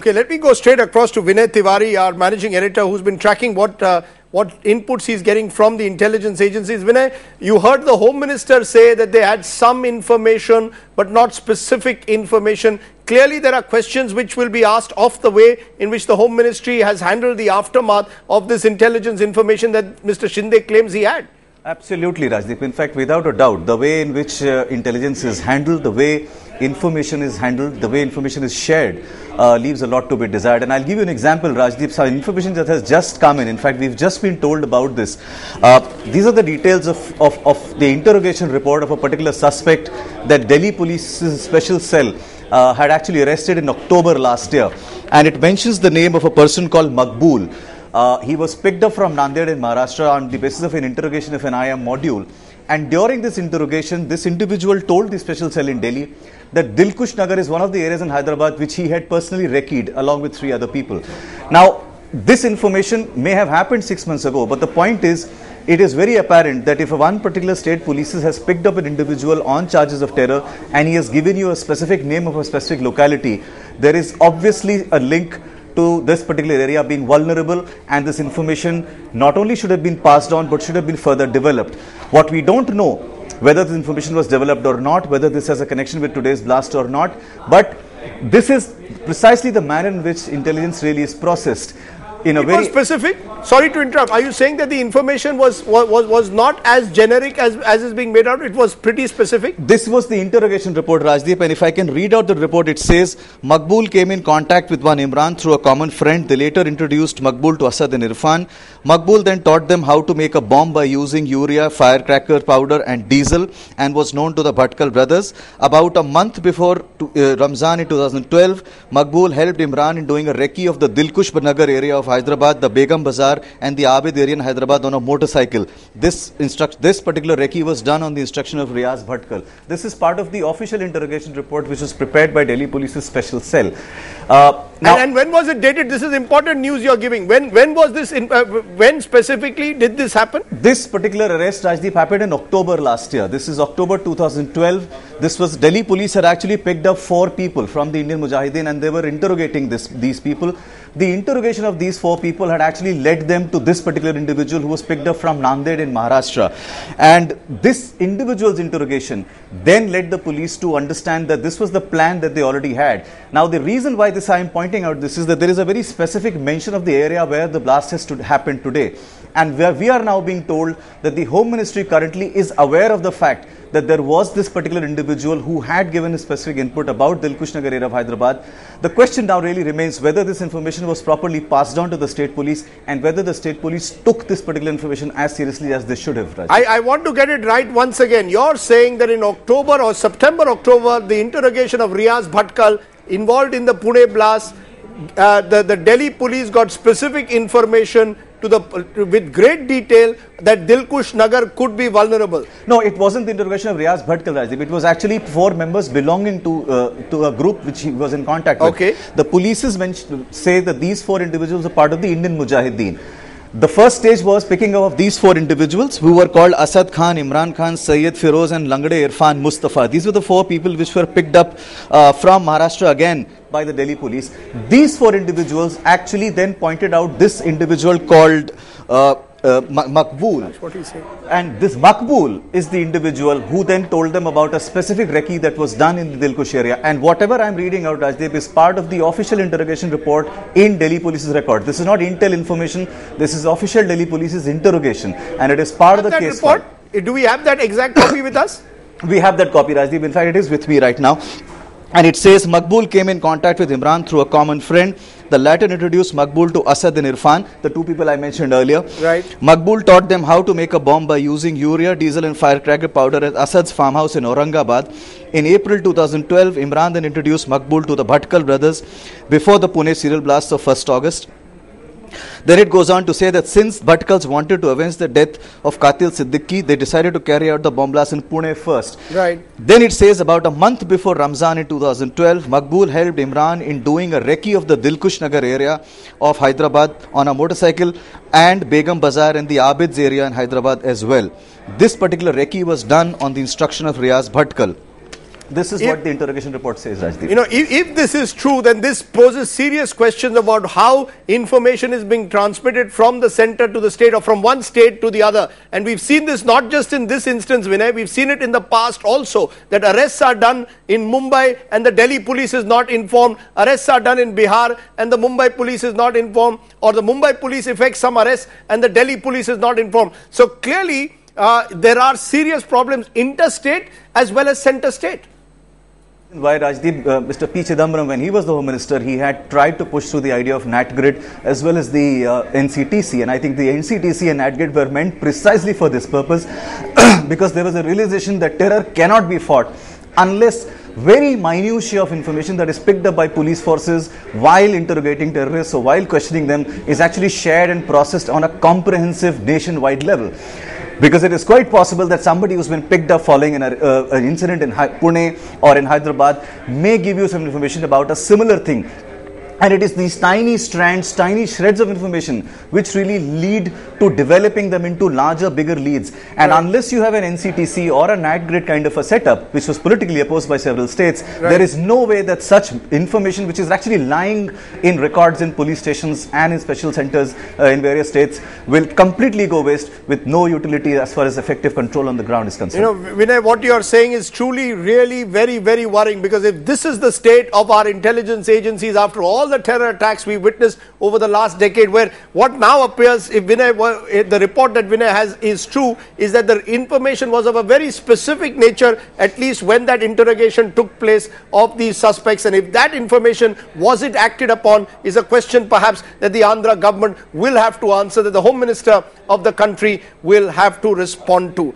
Okay, let me go straight across to Vinay Tiwari, our managing editor, who's been tracking what inputs he's getting from the intelligence agencies. Vinay, you heard the Home Minister say that they had some information, but not specific information. Clearly, there are questions which will be asked of the way in which the Home Ministry has handled the aftermath of this intelligence information that Mr. Shinde claims he had. Absolutely, Rajdeep. In fact, without a doubt, the way in which intelligence is handled, the way information is handled, the way information is shared, leaves a lot to be desired. And I'll give you an example, Rajdeep, some information that has just come in. In fact, we've just been told about this. These are the details of the interrogation report of a particular suspect that Delhi Police's special cell had actually arrested in October last year. And it mentions the name of a person called Maqbool. He was picked up from Nanded in Maharashtra on the basis of an interrogation of an IM module. And during this interrogation, this individual told the special cell in Delhi that Dilsukh Nagar is one of the areas in Hyderabad which he had personally recce'd along with 3 other people. Now, this information may have happened 6 months ago, but the point is, it is very apparent that if one particular state police has picked up an individual on charges of terror and he has given you a specific name of a specific locality, there is obviously a link to this particular area being vulnerable, and this information not only should have been passed on but should have been further developed. What we don't know, whether this information was developed or not, whether this has a connection with today's blast or not, but this is precisely the manner in which intelligence really is processed. In a very specific. Sorry to interrupt. Are you saying that the information was not as generic as is being made out? It was pretty specific. This was the interrogation report, Rajdeep, and if I can read out the report, it says Maqbool came in contact with one Imran through a common friend. They later introduced Maqbool to Asad and Irfan. Maqbool then taught them how to make a bomb by using urea, firecracker powder and diesel, and was known to the Bhatkal brothers. About a month before Ramzan in 2012, Maqbool helped Imran in doing a recce of the Dilsukh Nagar area of Hyderabad, the Begum Bazaar and the Abid area in Hyderabad on a motorcycle. This particular recce was done on the instruction of Riaz Bhatkal. This is part of the official interrogation report which was prepared by Delhi Police's special cell. And when was it dated? This is important news you're giving. When was this, when specifically did this happen? This particular arrest, Rajdeep, happened in October last year. This is October 2012. This was Delhi Police had actually picked up 4 people from the Indian Mujahideen and they were interrogating these people. The interrogation of these 4 people had actually led them to this particular individual who was picked up from Nanded in Maharashtra. And this individual's interrogation then led the police to understand that this was the plan that they already had. Now, the reason why I am pointing out this is that there is a very specific mention of the area where the blast has happened today. And where we are now being told that the Home Ministry currently is aware of the fact that there was this particular individual who had given a specific input about Dilsukh Nagar area of Hyderabad. The question now really remains whether this information was properly passed on to the state police and whether the state police took this particular information as seriously as they should have. I want to get it right once again. You're saying that in October or September, the interrogation of Riaz Bhatkal involved in the Pune blast, the Delhi police got specific information with great detail that Dilsukh Nagar could be vulnerable. No, it wasn't the interrogation of Riaz Bhatkal, Rajdeep. It was actually 4 members belonging to a group which he was in contact with. Okay. The police say that these 4 individuals are part of the Indian Mujahideen. The first stage was picking up of these 4 individuals who were called Asad Khan, Imran Khan, Sayyid Firoz and Langade Irfan Mustafa. These were the 4 people which were picked up from Maharashtra again by the Delhi police. These 4 individuals actually then pointed out this individual called Maqbool. That's what he said. And this Maqbool is the individual who then told them about a specific recce that was done in the Dilsukh area. And whatever I am reading out, Rajdeep, is part of the official interrogation report in Delhi Police's record. This is not intel information. This is official Delhi Police's interrogation. And it is part of the case report. Do we have that exact copy with us? We have that copy, Rajdeep. In fact, it is with me right now. And it says Maqbool came in contact with Imran through a common friend. The latter introduced Maqbool to Asad and Irfan, the 2 people I mentioned earlier. Right. Maqbool taught them how to make a bomb by using urea, diesel and firecracker powder at Asad's farmhouse in Aurangabad. In April 2012, Imran then introduced Maqbool to the Bhatkal brothers before the Pune serial blast of 1st August. Then it goes on to say that since Bhatkals wanted to avenge the death of Qatil Siddiqui, they decided to carry out the bomb blast in Pune first. Right. Then it says about a month before Ramzan in 2012, Maqbool helped Imran in doing a recce of the Dilsukh Nagar area of Hyderabad on a motorcycle and Begum Bazaar and the Abids area in Hyderabad as well. This particular recce was done on the instruction of Riaz Bhatkal. This is what the interrogation report says, Rajdeep. You know, if this is true, then this poses serious questions about how information is being transmitted from the center to the state or from one state to the other. And we've seen this not just in this instance, Vinay, we've seen it in the past also, that arrests are done in Mumbai and the Delhi police is not informed. Arrests are done in Bihar and the Mumbai police is not informed, or the Mumbai police effects some arrests and the Delhi police is not informed. So clearly, there are serious problems interstate as well as center state. Why Rajdeep, Mr. P. Chidambaram, when he was the Home Minister, he had tried to push through the idea of NatGrid as well as the NCTC. And I think the NCTC and NatGrid were meant precisely for this purpose because there was a realization that terror cannot be fought unless very minutiae of information that is picked up by police forces while interrogating terrorists or while questioning them is actually shared and processed on a comprehensive nationwide level. Because it is quite possible that somebody who's been picked up following an incident in Pune or in Hyderabad may give you some information about a similar thing. And it is these tiny strands, tiny shreds of information which really lead to developing them into larger, bigger leads. And unless you have an NCTC or a NatGrid kind of a setup, which was politically opposed by several states, there is no way that such information, which is actually lying in records in police stations and in special centers in various states, will completely go waste with no utility as far as effective control on the ground is concerned. You know, Vinay, what you are saying is truly, really very, very worrying, because if this is the state of our intelligence agencies after all the terror attacks we witnessed over the last decade, where what now appears, if Vinay, the report that Vinay has is true, is that the information was of a very specific nature, at least when that interrogation took place of these suspects. And if that information, was it acted upon, is a question perhaps that the Andhra government will have to answer, that the Home Minister of the country will have to respond to.